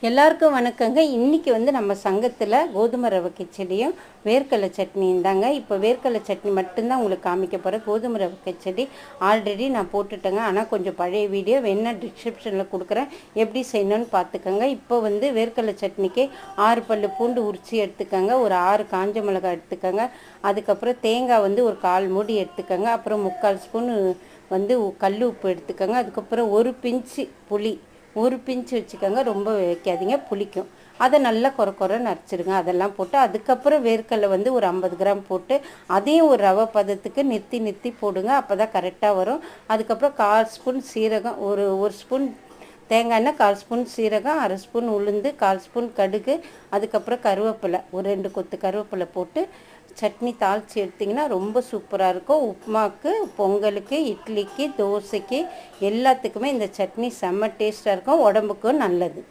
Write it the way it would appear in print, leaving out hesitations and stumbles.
எல்லாருக்கும் வணக்கங்க. இன்றைக்கி வந்து நம்ம சங்கத்தில் கோதுமை ரவை கிச்சடியும் வேர்க்கடலை சட்னியும் தாங்க. இப்போ வேர்க்கடலை சட்னி மட்டும்தான் உங்களுக்கு காமிக்க போகிறேன். கோதுமை ரவை கிச்சடி ஆல்ரெடி நான் போட்டுட்டேங்க. ஆனால் கொஞ்சம் பழைய வீடியோ வேணால் டிஸ்கிரிப்ஷனில் கொடுக்குறேன், எப்படி செய்யணும்னு பார்த்துக்கோங்க. இப்போ வந்து வேர்க்கடலை சட்னிக்கு 6 பல்லு பூண்டு உரித்து எடுத்துக்கோங்க. ஒரு 6 காஞ்ச மிளகாய் எடுத்துக்கோங்க. அதுக்கப்புறம் தேங்காய் வந்து ஒரு 1/4 மூடி எடுத்துக்கோங்க. அப்புறம் 3/4 ஸ்பூன் வந்து கல் உப்பு எடுத்துக்கோங்க. அதுக்கப்புறம் ஒரு பிஞ்சு புளி, ஒரு பிஞ்சு வச்சுக்கோங்க, ரொம்ப வைக்காதீங்க, புளிக்கும். அதை நல்லா கொரன்னு அரைச்சிடுங்க. அதெல்லாம் போட்டு அதுக்கப்புறம் வேர்க்கடலை வந்து ஒரு 50 கிராம் போட்டு அதையும் ஒரு ரவை பதத்துக்கு நிறுத்தி போடுங்க. அப்போ தான் கரெக்டாக வரும். அதுக்கப்புறம் 1/4 ஸ்பூன் சீரகம், ஒரு ஸ்பூன் தேங்காய் எண்ணெய், 1/4 ஸ்பூன் சீரகம், 1/2 ஸ்பூன் உளுந்து, 1/4 ஸ்பூன் கடுகு, அதுக்கப்புறம் கருவேப்பிலை, ஒரு 2 கொத்து கருவேப்பிலை போட்டு சட்னி தாளித்து எடுத்திங்கன்னா ரொம்ப சூப்பராக இருக்கும். உப்புமாவுக்கு, பொங்கலுக்கு, இட்லிக்கு, தோசைக்கு எல்லாத்துக்குமே இந்த சட்னி செம்ம டேஸ்ட்டாக இருக்கும். உடம்புக்கும் நல்லது.